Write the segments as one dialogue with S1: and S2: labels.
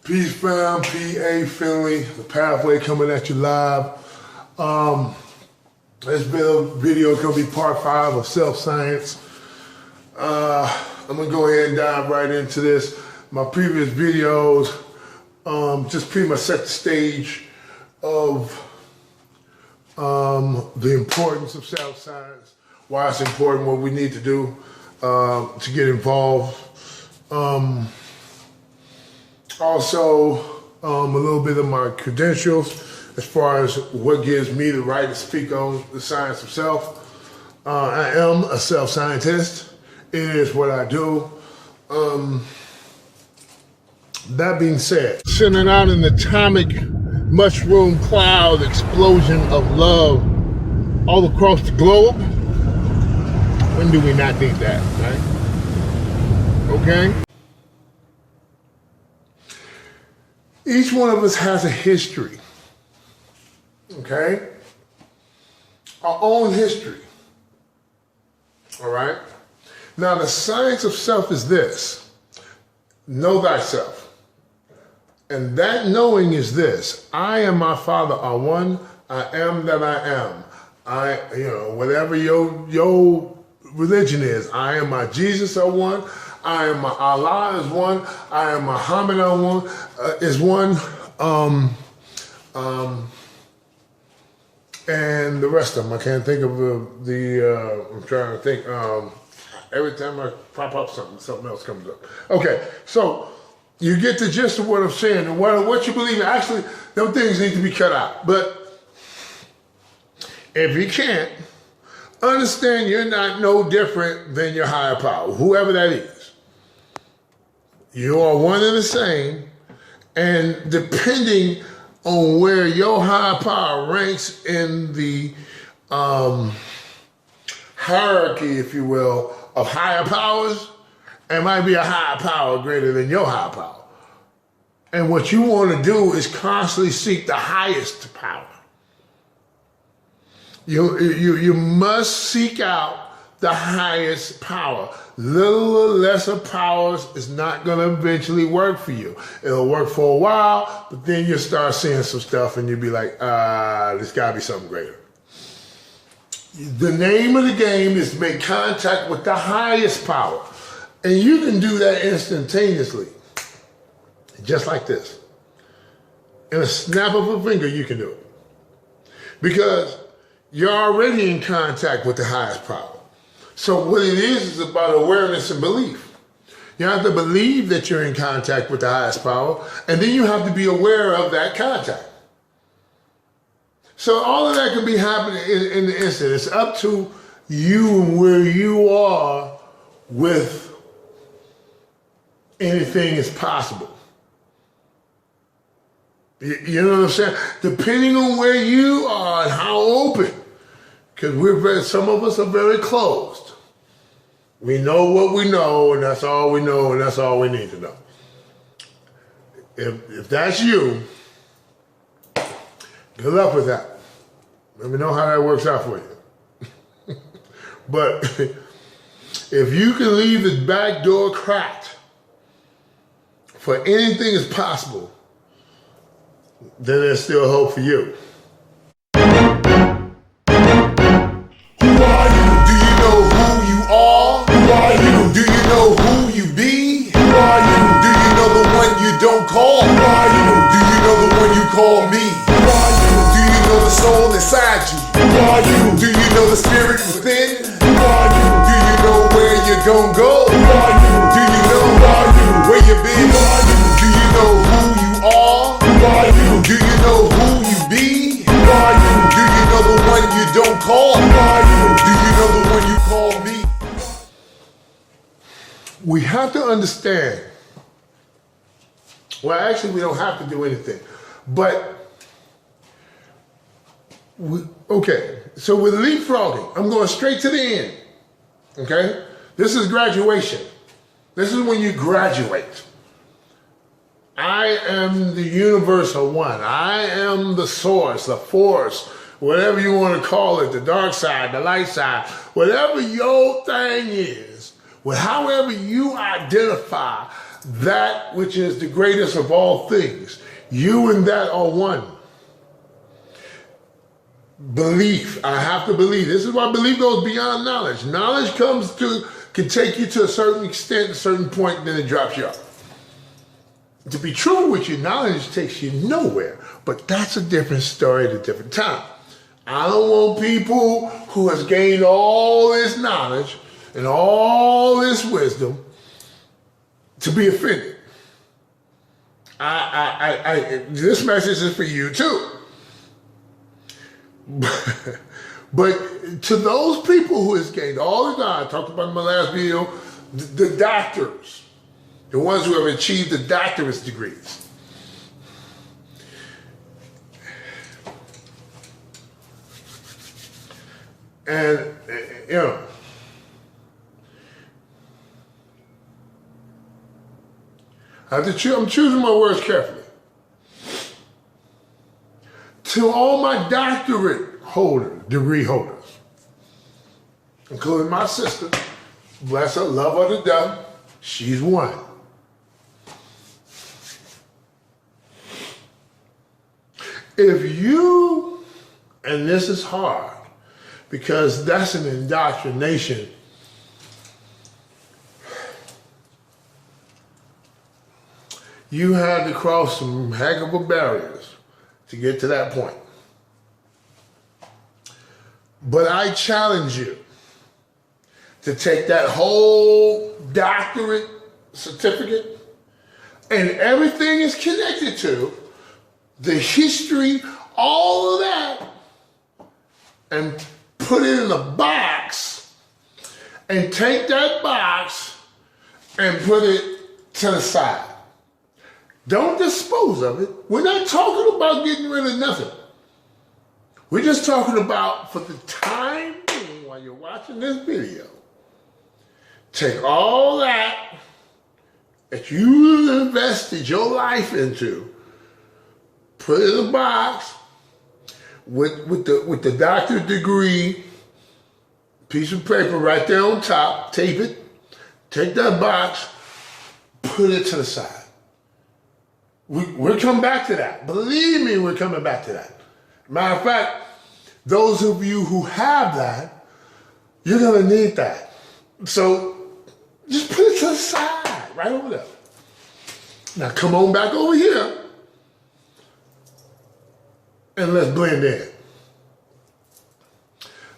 S1: Peace fam, PA Finley, ThePAFway coming at you live. This video is gonna be part 5 of self-science. I'm gonna go ahead and dive right into this. My previous videos just pretty much set the stage of the importance of self-science, why it's important, what we need to do to get involved. Also, a little bit of my credentials as far as what gives me the right to speak on the science of self. I am a self-scientist. It is what I do. That being said, sending out an atomic mushroom cloud explosion of love all across the globe. When do we not need that, right? Okay? Each one of us has a history, okay? Our own history, all right? Now, the science of self is this: know thyself. And that knowing is this: I and my Father are one. I am that I am. Whatever your religion is, I and my Jesus are one. I am my Allah is one. I am Muhammad is one. And the rest of them, I can't think of I'm trying to think. Every time I pop up something else comes up. Okay, so you get the gist of what I'm saying and what you believe in. Actually, those things need to be cut out. But if you can't, understand you're not no different than your higher power, whoever that is. You are one and the same, and depending on where your higher power ranks in the hierarchy, if you will, of higher powers, it might be a higher power greater than your higher power. And what you want to do is constantly seek the highest power. You must seek out the highest power. Little or lesser powers is not going to eventually work for you. It'll work for a while, but then you'll start seeing some stuff and you'll be like, there's got to be something greater. The name of the game is to make contact with the highest power. And you can do that instantaneously, just like this. In a snap of a finger, you can do it. Because you're already in contact with the highest power. So what it is about awareness and belief. You have to believe that you're in contact with the highest power, and then you have to be aware of that contact. So all of that can be happening in the instant. It's up to you and where you are with anything is possible. You know what I'm saying? Depending on where you are and how open. Because some of us are very closed. We know what we know, and that's all we know, and that's all we need to know. If that's you, good luck with that. Let me know how that works out for you. But if you can leave the back door cracked for anything is possible, then there's still hope for you.
S2: Don't call. Who are you? Do you know the one you call me? Who are you? Do you know the soul inside you? Who are you? Do you know the spirit within? Who are you? Do you know where you're gonna go? Who are you? Do you know where you've been? Who are you? Do you know who you are? Who are you? Do you know who you be? Who are you? Do you know the one you don't call? Who are you? Do you know the one you call me?
S1: We have to understand. Well, actually, we don't have to do anything. But, okay, so with leapfrogging, I'm going straight to the end, okay? This is graduation. This is when you graduate. I am the universal one. I am the source, the force, whatever you want to call it, the dark side, the light side, whatever your thing is, however you identify that which is the greatest of all things. You and that are one. Belief. I have to believe. This is why belief goes beyond knowledge. Knowledge can take you to a certain extent, a certain point, and then it drops you off. To be true with you, knowledge takes you nowhere. But that's a different story at a different time. I don't want people who has gained all this knowledge and all this wisdom to be offended. This message is for you too. But to those people who has gained all the knowledge, I talked about in my last video, the doctors, the ones who have achieved the doctorate degrees. And, you know, I'm choosing my words carefully. To all my doctorate holders, degree holders, including my sister, bless her, love her to death, she's one. If you, and this is hard, because that's an indoctrination. You had to cross some heck of a barriers to get to that point. But I challenge you to take that whole doctorate certificate and everything is connected to, the history, all of that, and put it in a box and take that box and put it to the side. Don't dispose of it. We're not talking about getting rid of nothing. We're just talking about, for the time being, while you're watching this video, take all that you invested your life into, put it in a box with the doctorate degree, piece of paper right there on top, tape it, take that box, put it to the side. We'll come back to that. Believe me, we're coming back to that. Matter of fact, those of you who have that, you're gonna need that. So just put it to the side, right over there. Now come on back over here and let's blend in.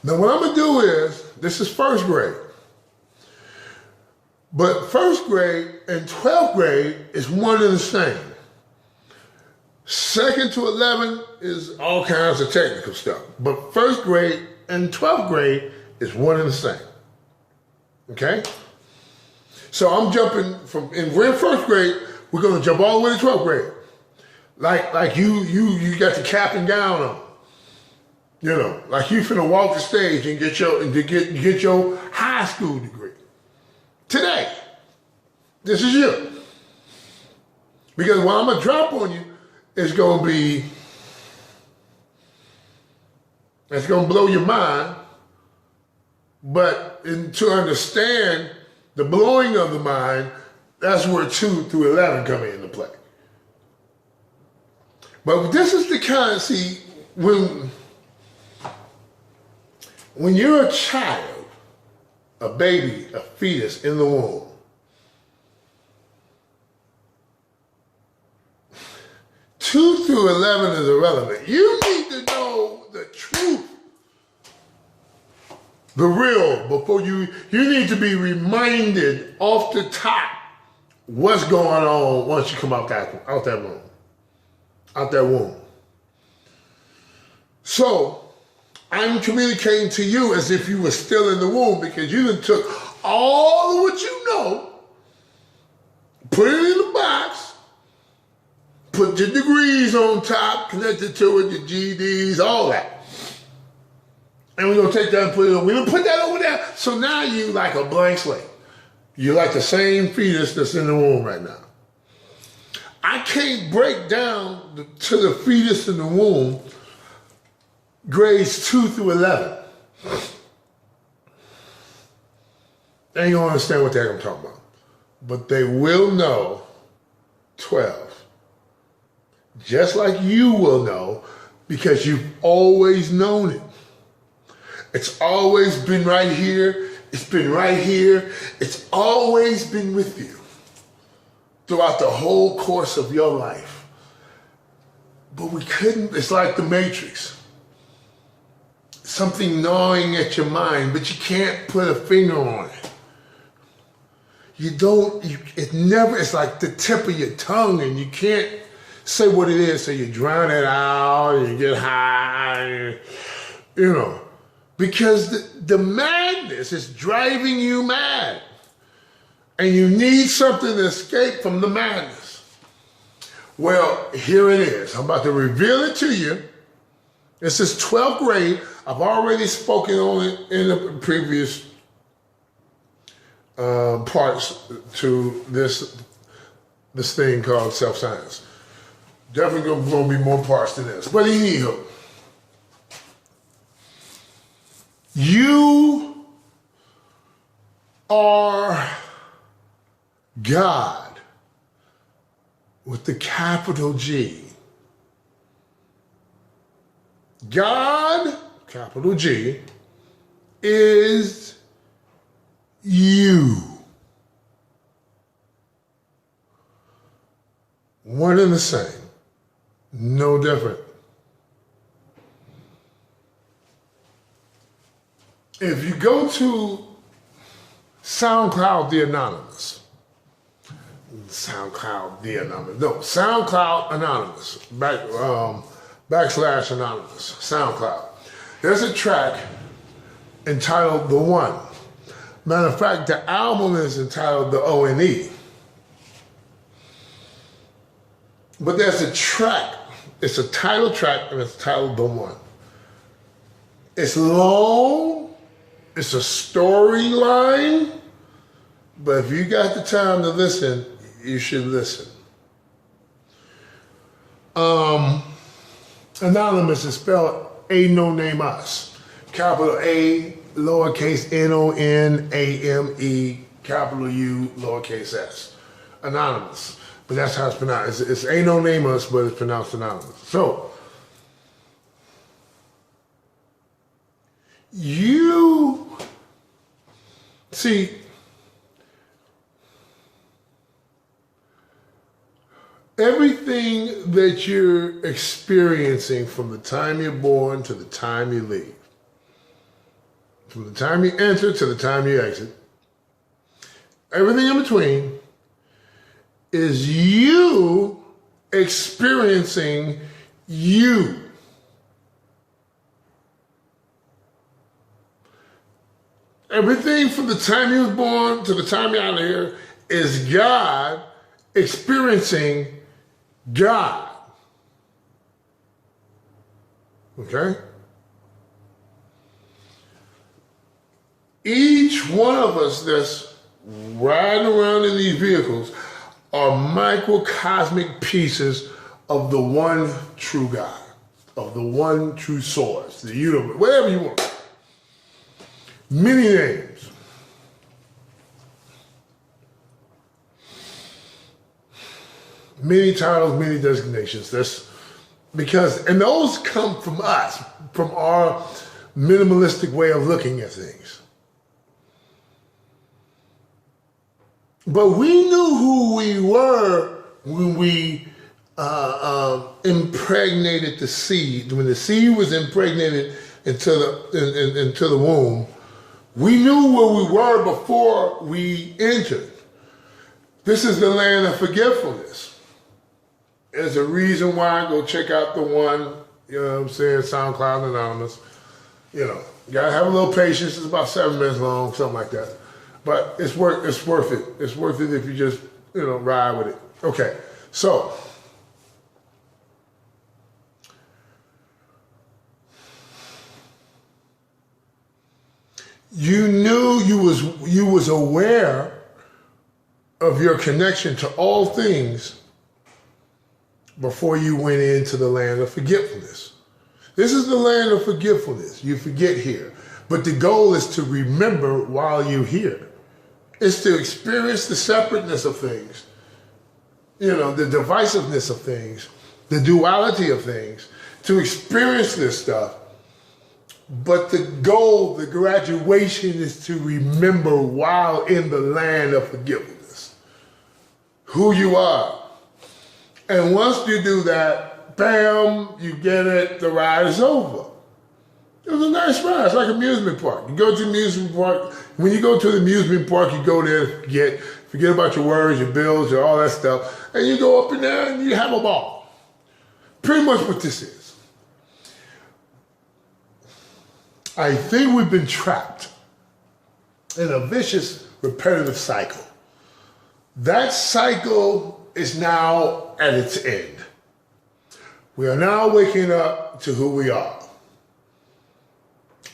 S1: Now what I'm gonna do is, this is first grade. But first grade and 12th grade is one and the same. 2nd to 11 is all kinds of technical stuff. But first grade and 12th grade is one and the same. Okay? So I'm jumping from, we're in first grade, we're gonna jump all the way to 12th grade. Like you got the cap and gown on. You know, like you finna walk the stage and get your high school degree. Today. This is you. Because what I'm gonna drop on you, it's gonna blow your mind, but to understand the blowing of the mind, that's where 2 through 11 come into play. But this is the kind, see, when you're a child, a baby, a fetus in the womb, two through 11 is irrelevant. You need to know the truth, the real, before you need to be reminded off the top what's going on once you come out that womb. So I'm communicating to you as if you were still in the womb, because you done took all of what you know, put it in the box, put your degrees on top, connected to it, your GEDs, all that. And we're gonna take that and put it on. We're gonna put that over there. So now you like a blank slate. You're like the same fetus that's in the womb right now. I can't break down to the fetus in the womb grades 2 through 11. They ain't gonna understand what the heck I'm talking about. but they will know 12. Just like you will know, because you've always known it. It's always been right here. It's been right here. It's always been with you throughout the whole course of your life. But we couldn't, it's like the Matrix. Something gnawing at your mind, but you can't put a finger on it. It's like the tip of your tongue, and you can't say what it is, so you drown it out, you get high, because the madness is driving you mad, and you need something to escape from the madness. Well, here it is. I'm about to reveal it to you. This is 12th grade. I've already spoken on it in the previous parts to this thing called self-science. Definitely going to be more parts to this. But anywho, you are God with the capital G. God, capital G, is you. One and the same. No different. If you go to SoundCloud, SoundCloud Anonymous, / Anonymous, SoundCloud. There's a track entitled The One. Matter of fact, the album is entitled The O.N.E. But there's a track, it's a title track, and it's titled The One. It's long, it's a storyline, but if you got the time to listen, you should listen. Anonymous is spelled AnonameUs. Capital A, lowercase N-O-N-A-M-E, capital U, lowercase s. Anonymous. But that's how it's pronounced. It's AnonameUs, but it's pronounced anonymous. So, you see, everything that you're experiencing from the time you're born to the time you leave, from the time you enter to the time you exit, everything in between is you experiencing you. Everything from the time you was born to the time you're out of here is God experiencing God. Okay? Each one of us that's riding around in these vehicles are microcosmic pieces of the one true God, of the one true source, the universe, whatever you want. Many names. Many titles, many designations. That's because, and those come from us, from our minimalistic way of looking at things. But we knew who we were when we impregnated the seed. When the seed was impregnated into the womb, we knew where we were before we entered. This is the land of forgetfulness. There's a reason why. Go check out The One, you know what I'm saying, SoundCloud Anonymous. You know, you gotta have a little patience. It's about 7 minutes long, something like that. But it's worth it. It's worth it if you just, ride with it. Okay, so you knew you was aware of your connection to all things before you went into the land of forgetfulness. This is the land of forgetfulness. You forget here. But the goal is to remember while you're here. is to experience the separateness of things, you know, the divisiveness of things, the duality of things, to experience this stuff. But the goal, the graduation, is to remember while in the land of forgiveness who you are. And once you do that, bam, you get it, the ride is over. It was a nice ride. It's like an amusement park. You go to the amusement park. When you go to the amusement park, you go there, forget about your worries, your bills, your all that stuff, and you go up and down and you have a ball. Pretty much what this is. I think we've been trapped in a vicious, repetitive cycle. That cycle is now at its end. We are now waking up to who we are.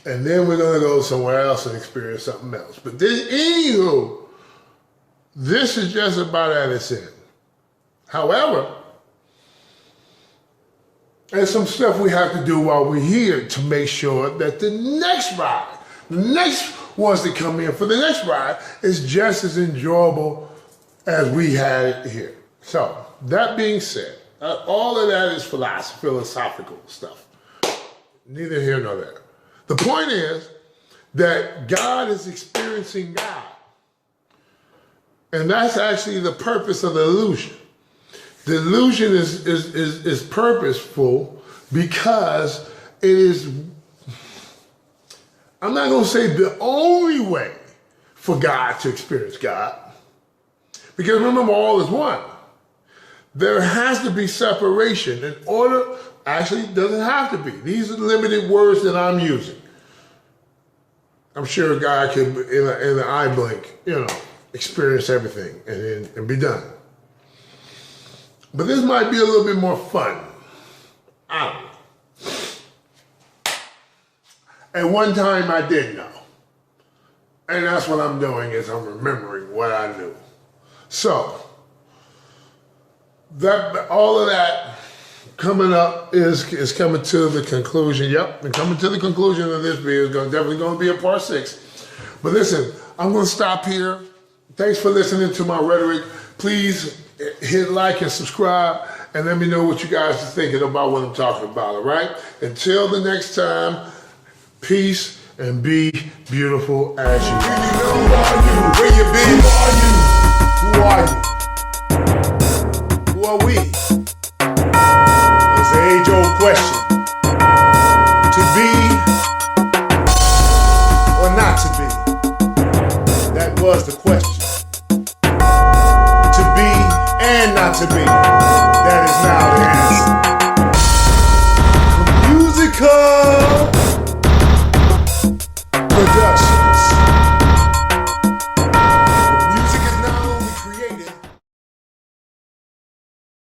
S1: And then we're going to go somewhere else and experience something else. But this, anywho, this is just about at its end. However, there's some stuff we have to do while we're here to make sure that the next ride, the next ones that come in for the next ride, is just as enjoyable as we had it here. So, that being said, all of that is philosophical stuff. Neither here nor there. The point is that God is experiencing God. And that's actually the purpose of the illusion. The illusion is purposeful because it is, I'm not going to say the only way for God to experience God. Because remember, all is one. There has to be separation in order, actually it doesn't have to be. These are limited words that I'm using. I'm sure God can, in an eye blink, you know, experience everything and be done. But this might be a little bit more fun. I don't know. At one time I did know. And that's what I'm doing, is I'm remembering what I knew. So, that all of that coming up is coming to the conclusion. Yep, and coming to the conclusion of this video is definitely going to be a part 6. But listen, I'm going to stop here. Thanks for listening to my rhetoric. Please hit like and subscribe and let me know what you guys are thinking about what I'm talking about, all right? Until the next time, peace and be beautiful as you are.
S2: Where you been? Who are you? Who are we? It's an age-old question. To be or not to be? That was the question. To be and not to be.